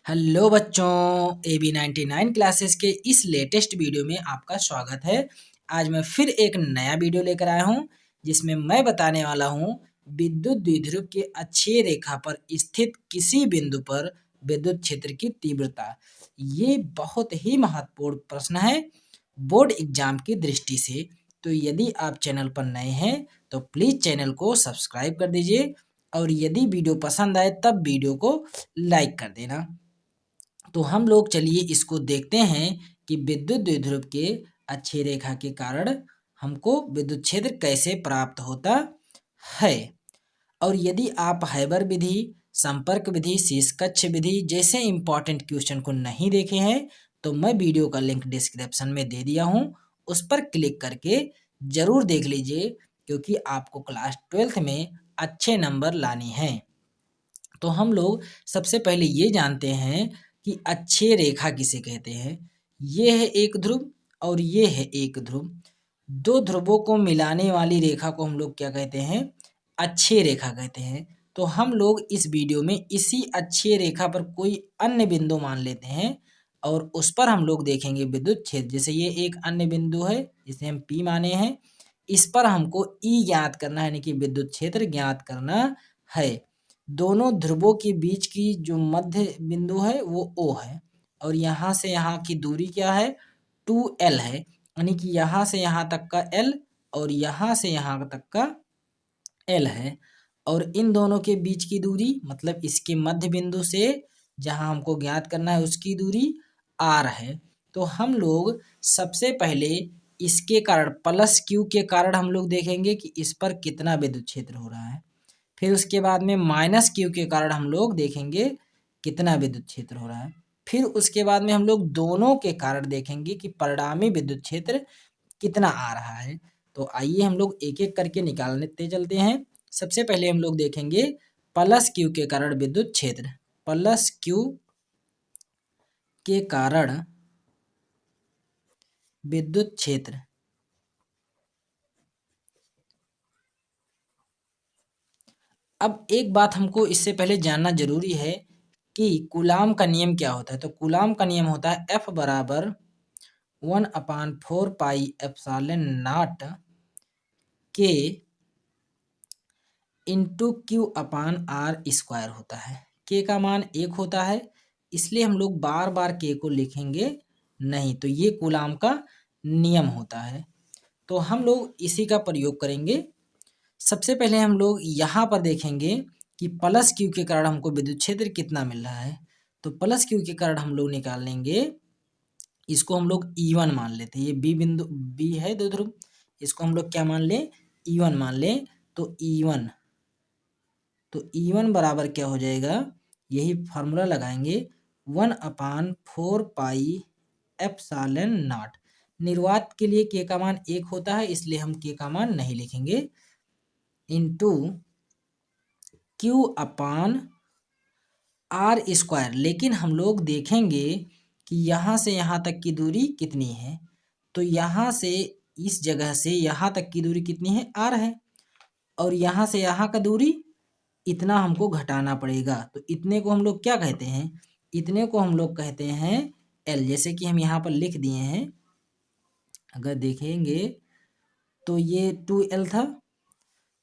Hello बच्चों, AB99 classes के इस लेटेस्ट वीडियो में आपका स्वागत है। आज मैं फिर एक नया वीडियो लेकर आया हूं जिसमें मैं बताने वाला हूं विद्युत द्विध्रुव के अक्षीय रेखा पर स्थित किसी बिंदु पर विद्युत क्षेत्र की तीव्रता। ये बहुत ही महत्वपूर्ण प्रश्न है बोर्ड एग्जाम की दृष्टि से। तो यदि आप चैनल पर नए हैं तो प्लीज़ चैनल को सब्सक्राइब कर दीजिए और यदि वीडियो पसंद आए तब वीडियो को लाइक कर देना। तो हम लोग चलिए इसको देखते हैं कि विद्युत द्विध्रुव के अक्षीय रेखा के कारण हमको विद्युत क्षेत्र कैसे प्राप्त होता है। और यदि आप हैबर विधि, संपर्क विधि, शीर्षकक्ष विधि जैसे इंपॉर्टेंट क्वेश्चन को नहीं देखे हैं तो मैं वीडियो का लिंक डिस्क्रिप्शन में दे दिया हूँ, उस पर क्लिक करके ज़रूर देख लीजिए क्योंकि आपको क्लास 12th में अच्छे नंबर लाने हैं। तो हम लोग सबसे पहले ये जानते हैं कि अक्षीय रेखा किसे कहते हैं। ये है एक ध्रुव और ये है एक ध्रुव। दो ध्रुवों को मिलाने वाली रेखा को हम लोग क्या कहते हैं? अक्षीय रेखा कहते हैं। तो हम लोग इस वीडियो में इसी अक्षीय रेखा पर कोई अन्य बिंदु मान लेते हैं और उस पर हम लोग देखेंगे विद्युत क्षेत्र। जैसे ये एक अन्य बिंदु है जिसे हम P माने हैं, इस पर हमको E ज्ञात करना है, यानी कि विद्युत क्षेत्र ज्ञात करना है। दोनों ध्रुवों के बीच की जो मध्य बिंदु है वो O है और यहाँ से यहाँ की दूरी क्या है? 2L है, यानी कि यहाँ से यहाँ तक का L और यहाँ से यहाँ तक का L है। और इन दोनों के बीच की दूरी मतलब इसके मध्य बिंदु से जहाँ हमको ज्ञात करना है उसकी दूरी R है। तो हम लोग सबसे पहले इसके कारण प्लस Q के कारण हम लोग देखेंगे कि इस पर कितना विद्युत क्षेत्र हो रहा है। फिर उसके बाद में माइनस Q के कारण हम लोग देखेंगे कितना विद्युत क्षेत्र हो रहा है। फिर उसके बाद में हम लोग दोनों के कारण देखेंगे कि परिणामी विद्युत क्षेत्र कितना आ रहा है। तो आइए हम लोग एक एक करके निकालते चलते हैं। सबसे पहले हम लोग देखेंगे प्लस Q के कारण विद्युत क्षेत्र। प्लस Q के कारण विद्युत क्षेत्र। अब एक बात हमको इससे पहले जानना जरूरी है कि कूलाम का नियम क्या होता है। तो कूलाम का नियम होता है F बराबर 1/4 पाई एप्सिलॉन नॉट के into Q upon r square होता है। के का मान 1 होता है, इसलिए हम लोग बार बार के को लिखेंगे नहीं। तो ये कूलाम का नियम होता है, तो हम लोग इसी का प्रयोग करेंगे। सबसे पहले हम लोग यहाँ पर देखेंगे कि प्लस Q के कारण हमको विद्युत क्षेत्र कितना मिल रहा है। तो प्लस Q के कारण हम लोग निकाल लेंगे, इसको हम लोग E1 मान लेते हैं। ये बी बिंदु बी है दो ध्रुव, इसको हम लोग क्या मान लें? E1 मान लें। तो E1 बराबर क्या हो जाएगा? यही फार्मूला लगाएंगे 1/4 पाई एप्सिलॉन नॉट। निर्वात के लिए के का मान 1 होता है, इसलिए हम के का मान नहीं लिखेंगे, into Q upon r square. लेकिन हम लोग देखेंगे कि यहाँ से यहाँ तक की दूरी कितनी है। तो यहाँ से इस जगह से यहाँ तक की दूरी कितनी है? R है। और यहाँ से यहाँ का दूरी इतना हमको घटाना पड़ेगा। तो इतने को हम लोग क्या कहते हैं? इतने को हम लोग कहते हैं L। जैसे कि हम यहाँ पर लिख दिए हैं, अगर देखेंगे तो ये 2L था।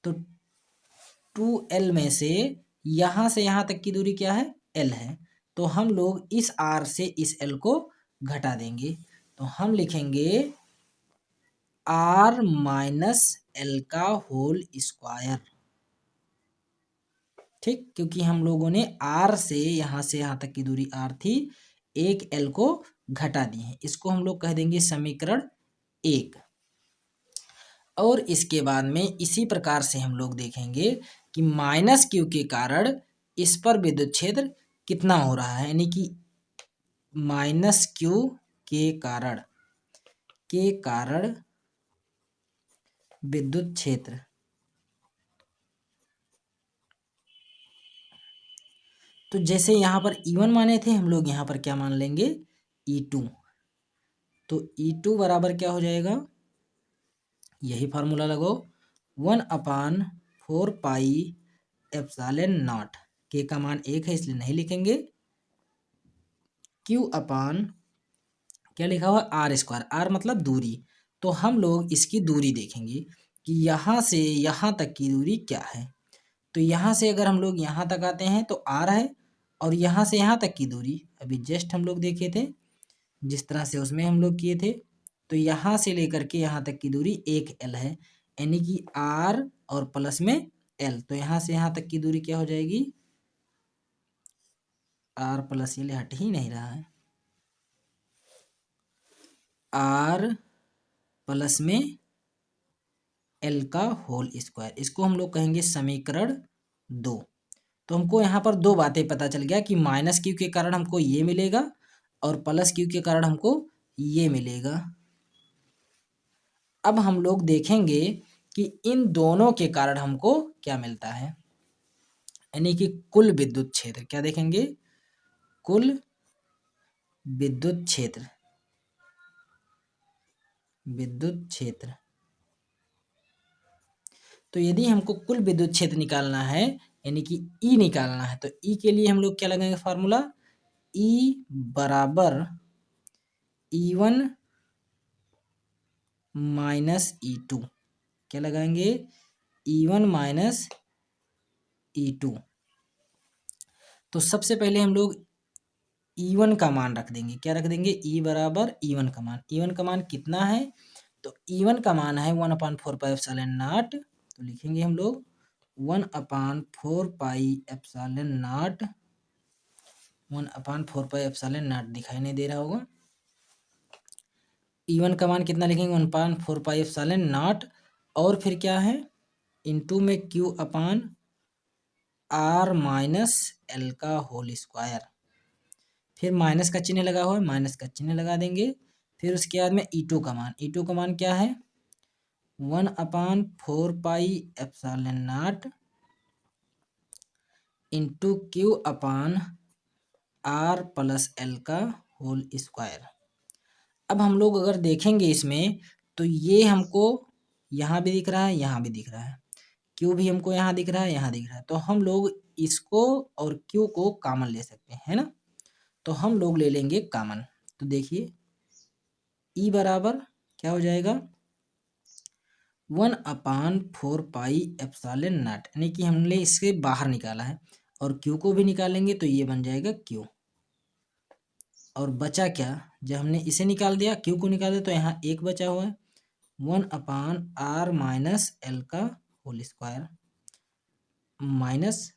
तो 2L में से यहाँ तक की दूरी क्या है? L है। तो हम लोग इस R से इस L को घटा देंगे। तो हम लिखेंगे R माइनस L का होल स्क्वायर। ठीक, क्योंकि हम लोगों ने R से यहाँ तक की दूरी R थी, एक L को घटा दी है। इसको हम लोग कह देंगे समीकरण 1। और इसके बाद में इसी प्रकार से हम लोग देखेंगे कि माइनस Q के कारण इस पर विद्युत क्षेत्र कितना हो रहा है, यानी कि माइनस Q के कारण विद्युत क्षेत्र। तो जैसे यहाँ पर E1 माने थे, हम लोग यहाँ पर क्या मान लेंगे? E2। तो E2 बराबर क्या हो जाएगा? यही फार्मूला लगाओ 1/4 पाई एप्सिलॉन नॉट। के का मान 1 है इसलिए नहीं लिखेंगे, क्यू अपान क्या लिखा हुआ आर स्क्वायर, आर मतलब दूरी। तो हम लोग इसकी दूरी देखेंगे कि यहाँ से यहाँ तक की दूरी क्या है। तो यहाँ से अगर हम लोग यहाँ तक आते हैं तो आर है, और यहाँ से यहाँ तक की दूरी अभी जस्ट हम लोग देखे थे जिस तरह से उसमें हम लोग किए थे, तो यहाँ से लेकर के यहाँ तक की दूरी 1 L है, यानी कि आर और प्लस में L। तो यहाँ से यहाँ तक की दूरी क्या हो जाएगी, आर प्लस L हट ही नहीं रहा है, आर प्लस में L का होल स्क्वायर। इसको हम लोग कहेंगे समीकरण 2। तो हमको यहाँ पर दो बातें पता चल गया कि माइनस क्यू के कारण हमको ये मिलेगा और प्लस क्यू के कारण हमको ये मिलेगा। अब हम लोग देखेंगे कि इन दोनों के कारण हमको क्या मिलता है, यानी कि कुल विद्युत क्षेत्र। क्या देखेंगे, कुल विद्युत क्षेत्र, विद्युत क्षेत्र। तो यदि हमको कुल विद्युत क्षेत्र निकालना है यानी कि ई निकालना है, तो ई के लिए हम लोग क्या लगाएंगे फार्मूला, ई बराबर E1 माइनस E2। क्या लगाएंगे, E1 माइनस E2। तो सबसे पहले हम लोग E1 का मान रख देंगे। क्या रख देंगे, ई बराबर E1 का मान। E1 का मान कितना है, तो E1 का मान है 1/4πε0। तो लिखेंगे हम लोग 1/4πε0, 1/4πε0 दिखाई नहीं दे रहा होगा। E1 का मान कितना लिखेंगे, 1/4πε0, और फिर क्या है, इंटू में Q अपान R माइनस L का होल स्क्वायर। फिर माइनस का चिन्ह लगा हुआ है, माइनस का चिन्ह लगा देंगे। फिर उसके बाद में E2 का मान, E2 का मान क्या है, 1/4πε0 इंटू Q अपान R प्लस L का होल स्क्वायर। अब हम लोग अगर देखेंगे इसमें, तो ये हमको यहाँ भी दिख रहा है, यहाँ भी दिख रहा है, Q भी हमको यहाँ दिख रहा है, यहाँ दिख रहा है। तो हम लोग इसको और Q को कॉमन ले सकते हैं, है ना। तो हम लोग ले लेंगे कॉमन। तो देखिए E बराबर क्या हो जाएगा, 1/4πε0, यानी कि हमने इससे बाहर निकाला है, और Q को भी निकालेंगे तो ये बन जाएगा Q। और बचा क्या, जब हमने इसे निकाल दिया, Q को निकाल दिया, तो यहाँ एक बचा हुआ है, 1/R माइनस L का होल स्क्वायर, माइनस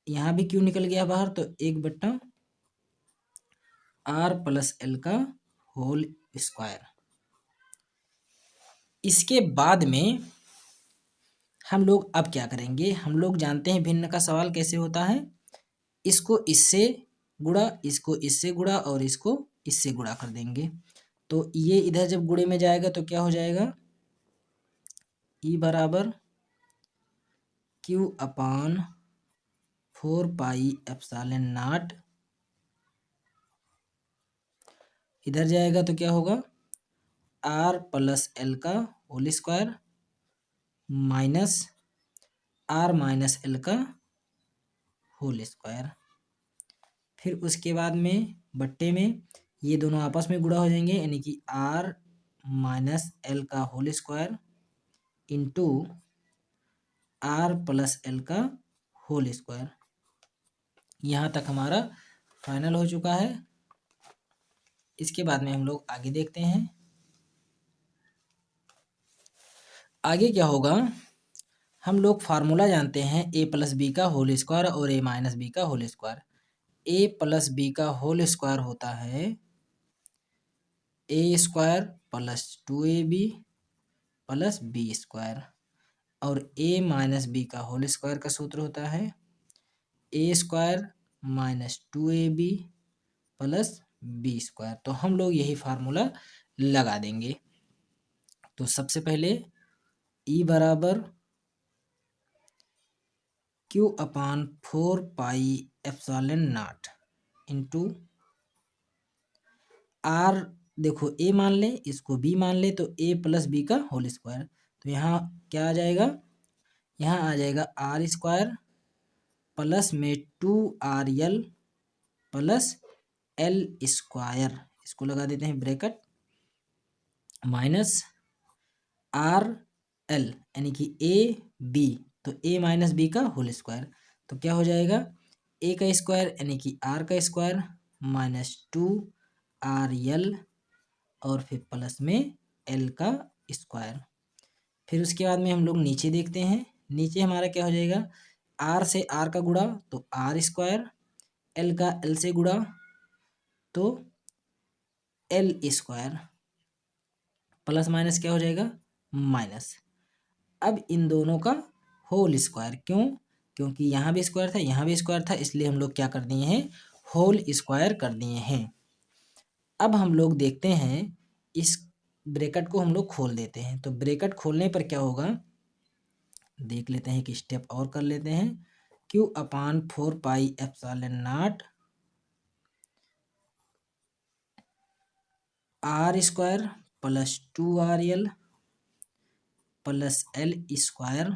यहाँ भी Q निकल गया बाहर, तो 1/R प्लस L का होल स्क्वायर। इसके बाद में हम लोग अब क्या करेंगे, हम लोग जानते हैं भिन्न का सवाल कैसे होता है, इसको इससे गुणा, इसको इससे गुणा, और इसको इससे गुणा कर देंगे। तो ये इधर जब गुणे में जाएगा तो क्या हो जाएगा, E बराबर Q अपान 4πε0, इधर जाएगा तो क्या होगा, R प्लस L का whole square minus R minus L का होल स्क्वायर। फिर उसके बाद में बट्टे में ये दोनों आपस में गुणा हो जाएंगे, यानी कि R माइनस L का whole square into R plus L का होल स्क्वायर। यहाँ तक हमारा फाइनल हो चुका है। इसके बाद में हम लोग आगे देखते हैं, आगे क्या होगा। हम लोग फार्मूला जानते हैं a प्लस बी का होल स्क्वायर और a माइनस बी का whole square. a plus b का होल स्क्वायर होता है a square plus 2ab plus b square, और a माइनस बी का होल स्क्वायर का सूत्र होता है a square minus 2ab plus b square. तो हम लोग यही फार्मूला लगा देंगे। तो सबसे पहले E बराबर Q अपान 4πε0 इंटू R, देखो A मान ले, इसको B मान ले, तो A प्लस बी का होल स्क्वायर। तो यहाँ क्या आ जाएगा, यहाँ आ जाएगा R स्क्वायर प्लस में 2RL प्लस एल स्क्वायर, इसको लगा देते हैं ब्रैकेट, माइनस आर एल यानी कि ए बी, तो ए माइनस बी का होल स्क्वायर। तो क्या हो जाएगा, ए का स्क्वायर यानी कि आर का स्क्वायर माइनस 2 RL और फिर प्लस में एल का स्क्वायर। फिर उसके बाद में हम लोग नीचे देखते हैं, नीचे हमारा क्या हो जाएगा, आर से आर का गुणा तो आर स्क्वायर, एल का एल से गुणा तो एल स्क्वायर, प्लस माइनस क्या हो जाएगा, माइनस। अब इन दोनों का होल स्क्वायर, क्यों, क्योंकि यहाँ भी स्क्वायर था यहाँ भी स्क्वायर था, इसलिए हम लोग क्या कर दिए हैं, होल स्क्वायर कर दिए हैं। अब हम लोग देखते हैं, इस ब्रैकेट को हम लोग खोल देते हैं। तो ब्रैकेट खोलने पर क्या होगा, देख लेते हैं, एक स्टेप और कर लेते हैं। Q/4πε0 r square plus 2RL plus l square,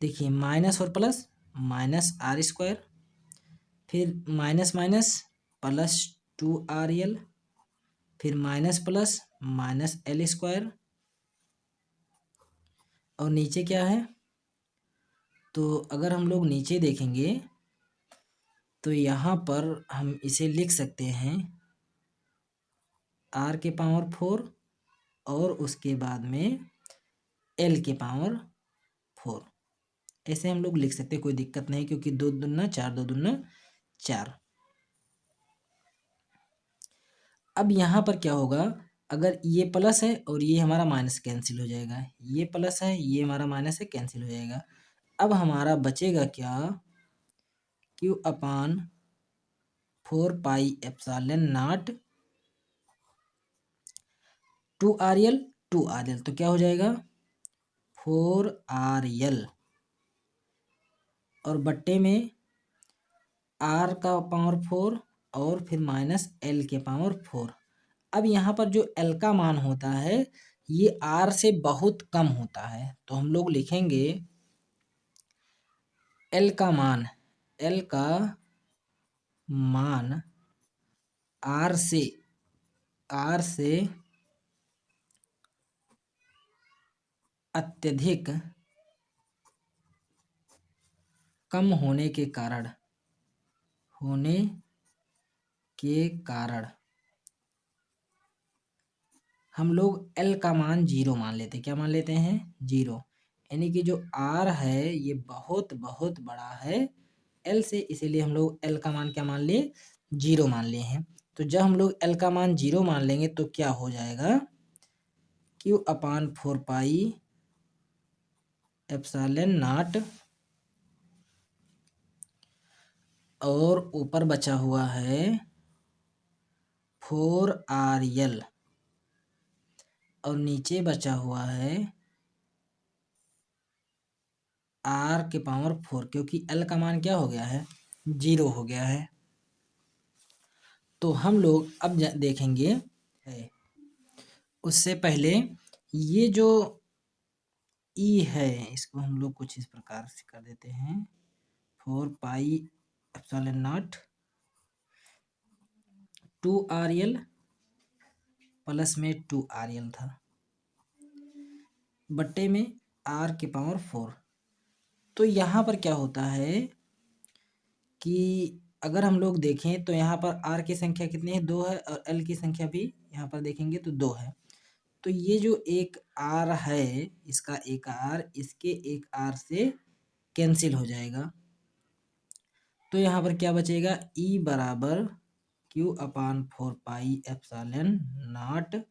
देखिए माइनस और प्लस, माइनस आर स्क्वायर, फिर माइनस माइनस प्लस 2RL, फिर minus plus minus l square, और नीचे क्या है, तो अगर हम लोग नीचे देखेंगे तो यहाँ पर हम इसे लिख सकते हैं आर के पावर 4 और उसके बाद में एल के पावर 4, ऐसे हम लोग लिख सकते हैं, कोई दिक्कत नहीं, क्योंकि 2 दूना 4, 2 दूना 4। अब यहाँ पर क्या होगा, अगर ये प्लस है और ये हमारा माइनस कैंसिल हो जाएगा, ये प्लस है ये हमारा माइनस है, कैंसिल हो जाएगा। अब हमारा बचेगा क्या, Q/4πε0 2RL 2RL, तो क्या हो जाएगा 4RL और बट्टे में आर का पावर 4 और फिर माइनस एल के पावर 4। अब यहाँ पर जो एल का मान होता है ये आर से बहुत कम होता है, तो हम लोग लिखेंगे एल का मान, एल का मान आर से अत्यधिक कम होने के कारण हम लोग एल का मान 0 मान लेते हैं। क्या मान लेते हैं, 0, यानी कि जो आर है ये बहुत बहुत बड़ा है एल से, इसीलिए हम लोग एल का मान क्या मान लिए, 0 मान लिए हैं। तो जब हम लोग एल का मान 0 मान लेंगे तो क्या हो जाएगा, Q/4πε0 और ऊपर बचा हुआ है 4RL और नीचे बचा हुआ है आर के पावर 4, क्योंकि एल का मान क्या हो गया है, 0 हो गया है। तो हम लोग अब देखेंगे है, उससे पहले ये जो ई है इसको हम लोग कुछ इस प्रकार से कर देते हैं, 4πε0 2RL प्लस में 2RL था बट्टे में आर के पावर 4। तो यहाँ पर क्या होता है कि अगर हम लोग देखें तो यहाँ पर आर की संख्या कितनी है, 2 है, और एल की संख्या भी यहाँ पर देखेंगे तो 2 है। तो ये जो एक आर है इसका एक आर इसके एक आर से कैंसिल हो जाएगा, तो यहाँ पर क्या बचेगा, ई बराबर Q/4πε0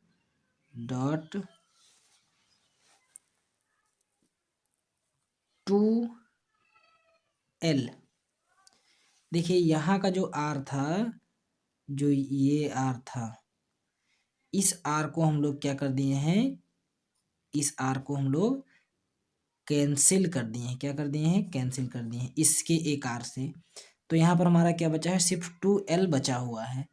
डॉट 2L। देखिए यहाँ का जो आर था, जो ये आर था, इस आर को हम लोग क्या कर दिए हैं, इस आर को हम लोग कैंसिल कर दिए हैं, क्या कर दिए हैं, कैंसिल कर दिए हैं इसके एक आर से। तो यहाँ पर हमारा क्या बचा है, सिर्फ 2L बचा हुआ है,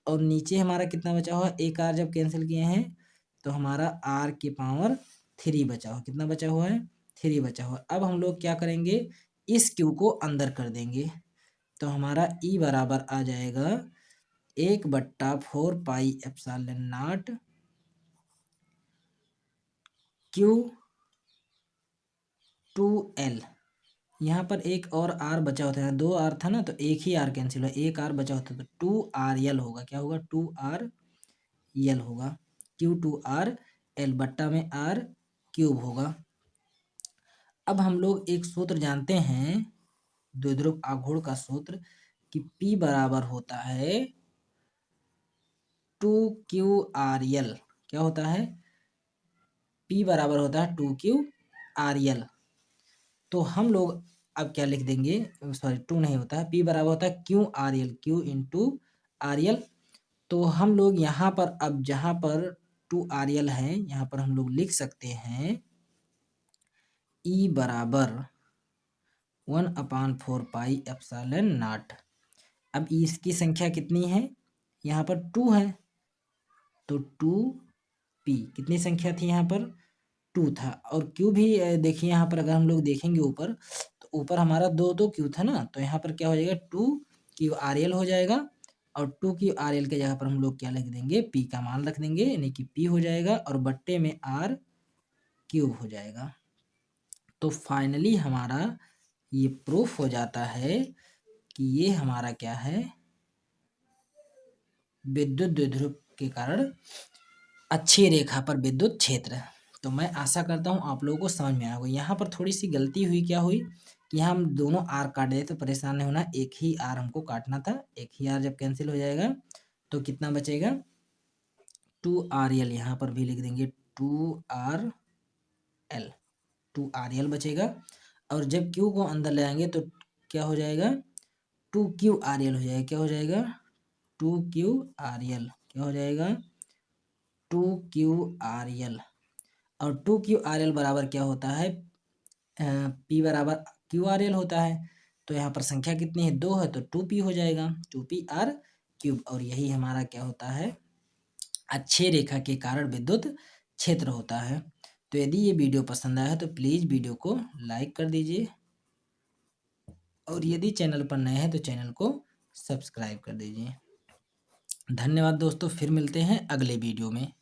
और नीचे हमारा कितना बचा हुआ है, एक आर जब कैंसिल किए हैं तो हमारा आर के पावर 3 बचा हुआ, कितना बचा हुआ है, 3 बचा हुआ। अब हम लोग क्या करेंगे, इस क्यू को अंदर कर देंगे, तो हमारा ई बराबर आ जाएगा 1/4 पाई एप्सिलॉन नॉट Q2L। यहाँ पर एक और आर बचा होता है, 2 आर था ना, तो एक ही आर कैंसिल हुआ, एक आर बचा होता तो 2RL होगा। क्या होगा? 2RL होगा। Q2RL बट्टा में R क्यूब होगा। अब हम लोग एक सूत्र जानते हैं, द्विध्रुव आघूर्ण का सूत्र, कि P बराबर होता है 2QRL। क्या होता है? P बराबर होता है 2QRL। तो हम लोग अब क्या लिख देंगे, सॉरी 2 नहीं होता है, P बराबर होता है QRL, Q इंटू RL। तो हम लोग यहाँ पर अब जहाँ पर 2RL है, यहाँ पर हम लोग लिख सकते हैं E बराबर 1/4 पाई एप्सिलॉन नॉट। अब इसकी संख्या कितनी है? यहाँ पर 2 है, तो 2P कितनी संख्या थी यहाँ पर? 2 था। और Q भी देखिए यहाँ पर अगर हम लोग देखेंगे ऊपर, तो ऊपर हमारा 2 Q था ना, तो यहाँ पर क्या हो जाएगा? 2QRL हो जाएगा। और 2QRL के जगह पर हम लोग क्या लिख देंगे? P का मान रख देंगे, यानी कि P हो जाएगा और बट्टे में R क्यूब हो जाएगा। तो फाइनली हमारा ये प्रूफ हो जाता है कि ये हमारा क्या है? विद्युत द्विध्रुव के कारण अच्छी रेखा पर विद्युत क्षेत्र। तो मैं आशा करता हूँ आप लोगों को समझ में आया होगा। यहाँ पर थोड़ी सी गलती हुई, क्या हुई कि यहाँ हम दोनों आर काट देते, तो परेशान नहीं होना, एक ही आर हमको काटना था। एक ही आर जब कैंसिल हो जाएगा तो कितना बचेगा? 2RL, यहाँ पर भी लिख देंगे 2RL, 2RL बचेगा। और जब Q को अंदर ले आएंगे तो क्या हो जाएगा? 2QRL हो जाएगा। क्या हो जाएगा? 2QRL। क्या हो जाएगा? 2QRL। और 2QRL बराबर क्या होता है? P बराबर QRL होता है। तो यहाँ पर संख्या कितनी है? 2 है, तो 2P हो जाएगा, 2PR क्यूब। और यही हमारा क्या होता है? अच्छे रेखा के कारण विद्युत क्षेत्र होता है। तो यदि ये वीडियो पसंद आया है तो प्लीज़ वीडियो को लाइक कर दीजिए, और यदि चैनल पर नए हैं तो चैनल को सब्सक्राइब कर दीजिए। धन्यवाद दोस्तों, फिर मिलते हैं अगले वीडियो में।